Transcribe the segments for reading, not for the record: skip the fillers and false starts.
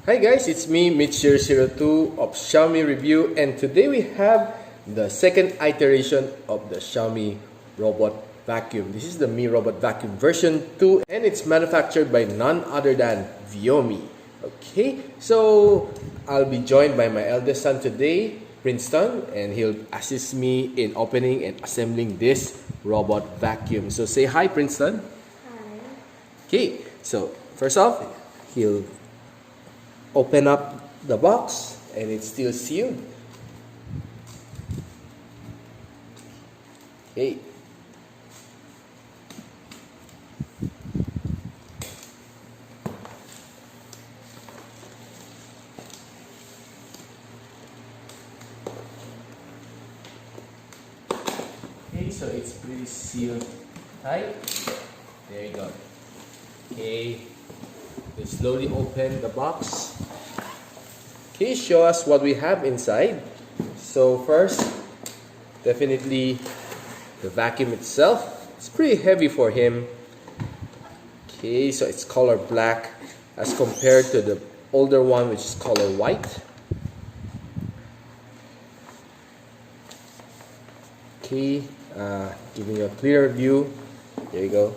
Hi guys, it's me Mitch002 of Xiaomi Review, and today we have the second iteration of the Xiaomi Robot Vacuum. This is the Mi Robot Vacuum version 2 and it's manufactured by none other than Viomi. Okay, so I'll be joined by my eldest son today, Princeton, and he'll assist me in opening and assembling this robot vacuum. So say hi, Princeton. Hi. Okay, so first off, he'll open up the box and it's still sealed. Okay. Okay, so it's pretty sealed tight. There you go. Okay. Let's slowly open the box. Okay, show us what we have inside. So first, definitely the vacuum itself. It's pretty heavy for him. Okay, so it's color black as compared to the older one, which is color white. Okay, giving you a clearer view. There you go.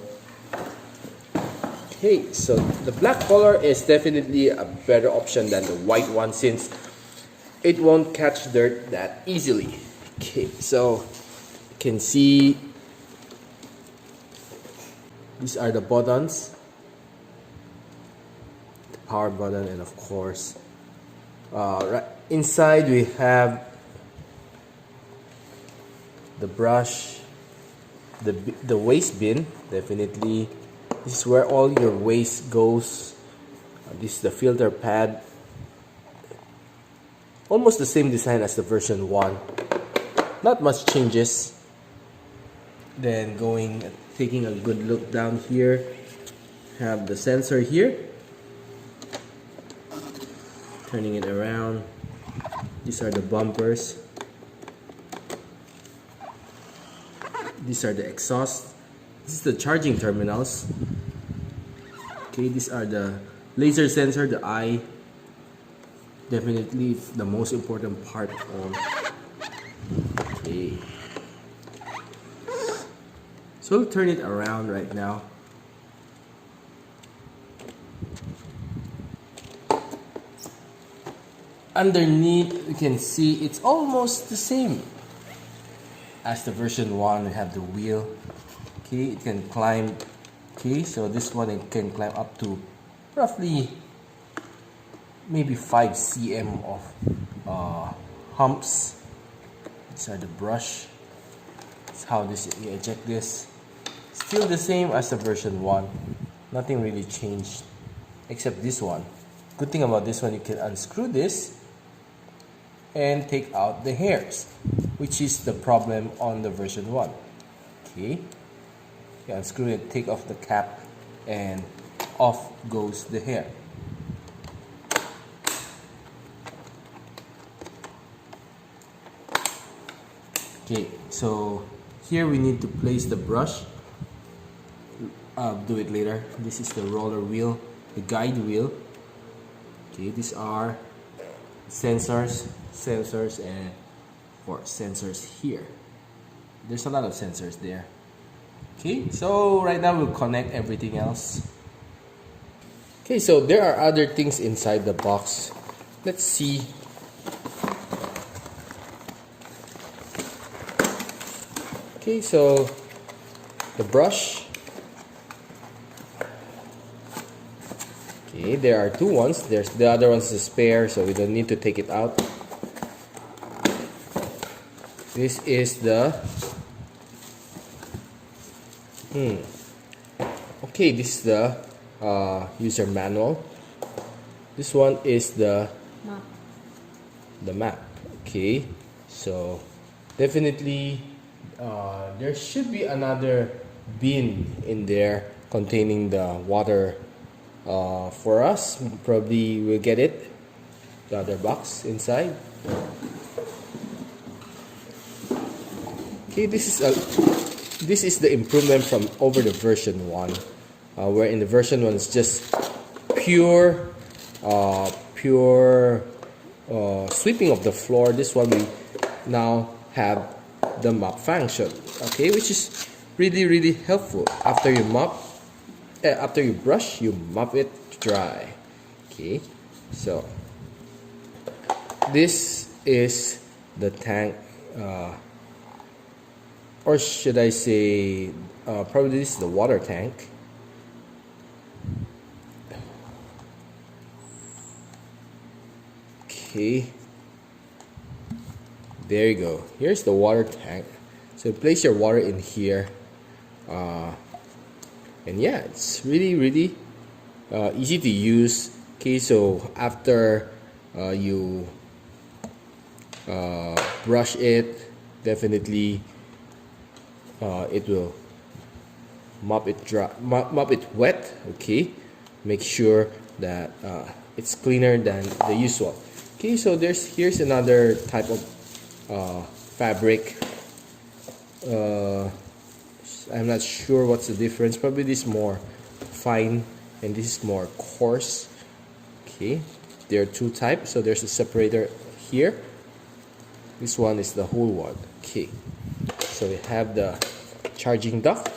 Okay, so the black color is definitely a better option than the white one since it won't catch dirt that easily. Okay, so you can see these are the buttons, the power button, and of course right inside we have the brush, the waste bin. Definitely this is where all your waste goes. This is the filter pad. Almost the same design as the version 1. Not much changes. Then taking a good look down here. Have the sensor here. Turning it around. These are the bumpers. These are the exhaust. This is the charging terminals. Okay, these are the laser sensor, the eye. Definitely the most important part of. Okay. So we'll turn it around right now. Underneath, you can see it's almost the same as the version 1. We have the wheel. Okay, it can climb. Okay, so this one it can climb up to roughly maybe 5 cm of humps. These are the brush. That's how you eject this. Still the same as the version 1. Nothing really changed except this one. Good thing about this one, you can unscrew this and take out the hairs, which is the problem on the version 1. Okay. You unscrew it, take off the cap, and off goes the hair. Okay, so here we need to place the brush. I'll do it later. This is the roller wheel, the guide wheel. Okay, these are sensors, and sensors here. There's a lot of sensors there. Okay, so right now we'll connect everything else. Okay, so there are other things inside the box. Let's see. Okay, so the brush. Okay, there are two ones. There's the other one's the spare, so we don't need to take it out. This is the okay, this is the user manual. This one is the map. Okay, so definitely there should be another bin in there containing the water for us. Probably we'll get it, the other box inside. Okay, this is the improvement from over the version 1, where in the version 1 it's just pure pure sweeping of the floor, this one we now have the mop function, okay, which is really helpful. After you after you brush, you mop it dry. Okay, so this is the tank, or should I say, probably this is the water tank. Okay, there you go. Here's the water tank. So place your water in here, and yeah, it's really easy to use. Okay, so after you brush it, definitely it will mop it dry, mop it wet. Okay, make sure that it's cleaner than the usual. Okay, so here's another type of fabric. I'm not sure what's the difference. Probably this is more fine and this is more coarse. Okay, there are two types, so there's a separator here. This one is the whole one. Okay, so we have the charging dock,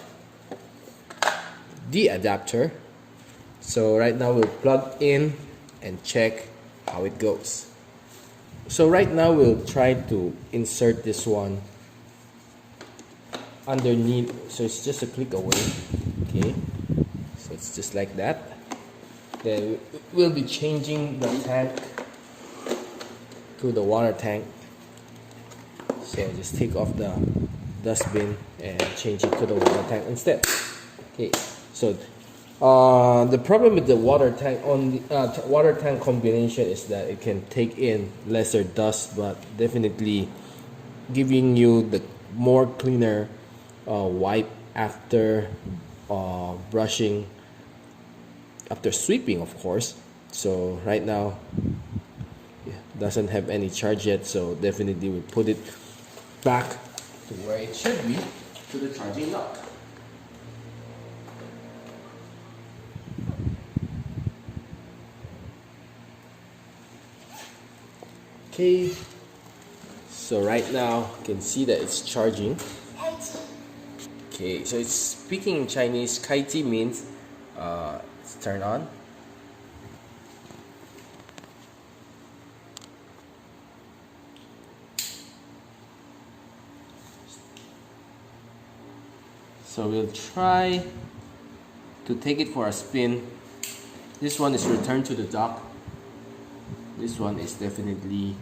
the adapter. So right now we'll plug in and check how it goes. So right now we'll try to insert this one underneath, so it's just a click away. Okay, so it's just like that. Then we'll be changing the tank to the water tank. So just take off the dustbin and change it to the water tank instead. Okay, so the problem with the water tank water tank combination is that it can take in lesser dust, but definitely giving you the more cleaner wipe after brushing, after sweeping, of course. So right now it doesn't have any charge yet, so definitely we put it back to where it should be, to the charging dock. Okay, so right now you can see that it's charging. Okay, so it's speaking in Chinese. Kaiti means it's turned on. So we'll try to take it for a spin. This one is returned to the dock. This one is definitely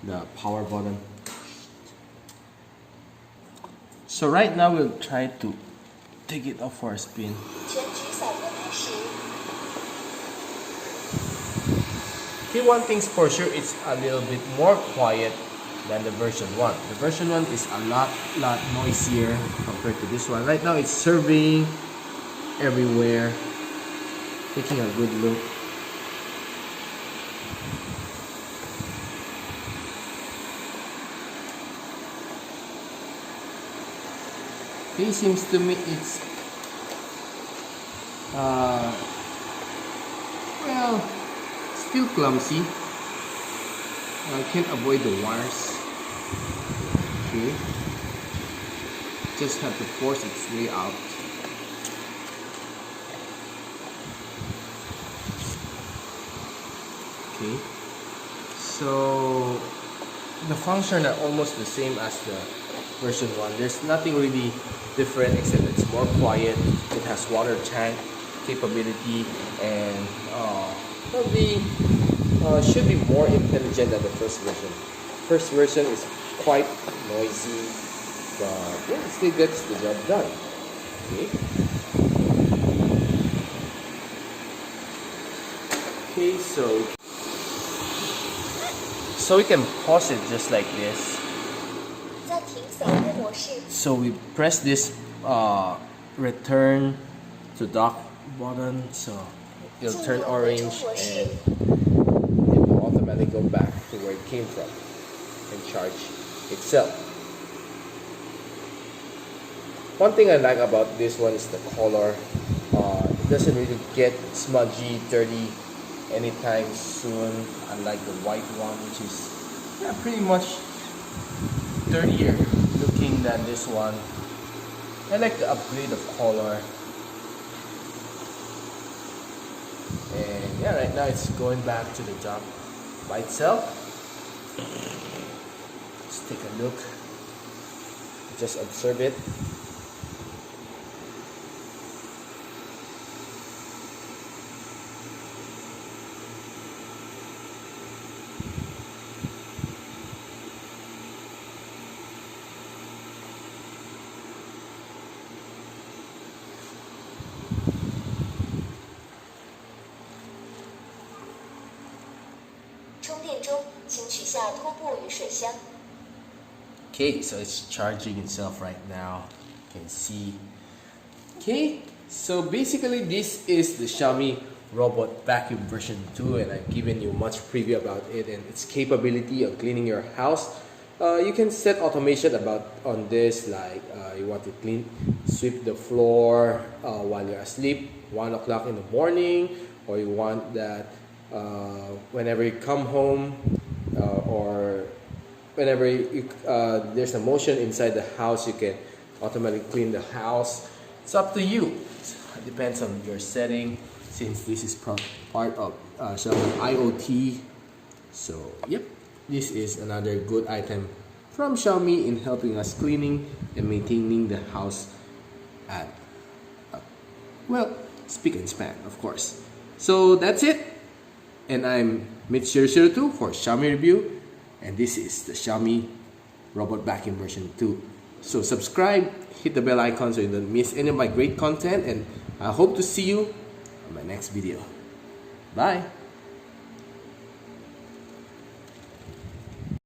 the power button. So right now we'll try to take it off for a spin. Okay, one thing's for sure, it's a little bit more quiet than the version 1. The version 1 is a lot noisier compared to this one. Right now it's surveying everywhere, taking a good look. Okay, seems to me it's well, still clumsy. I can't avoid the wires. Okay, just have to force its way out. Okay, so the functions are almost the same as the version 1. There's nothing really different except it's more quiet. It has water tank capability, and probably should be more intelligent than the first version. First version is quite noisy, but yeah, it still gets the job done. Okay. Okay, so we can pause it just like this. So we press this return to dock button, so it'll turn orange and it will automatically go back to where it came from and charge itself. One thing I like about this one is the color. It doesn't really get smudgy, dirty anytime soon, unlike the white one, which is pretty much dirtier looking than this one. I like the upgrade of color. And yeah, right now it's going back to the job by itself. Let's take a look. Just observe it. Okay, so it's charging itself right now. You can see. Okay, so basically this is the Xiaomi Robot Vacuum version 2, and I've given you much preview about it and its capability of cleaning your house. You can set automation on this, like you want to sweep the floor while you're asleep, 1 o'clock in the morning, or you want that whenever you come home or whenever there's a motion inside the house, you can automatically clean the house. It's up to you. It depends on your setting, since this is part of Xiaomi IoT. So yep, this is another good item from Xiaomi in helping us cleaning and maintaining the house at speak and span, of course. So that's it, and I'm Mitch002 for Xiaomi Review. And this is the Xiaomi Robot Vacuum version 2. So subscribe, hit the bell icon so you don't miss any of my great content, and I hope to see you on my next video. Bye!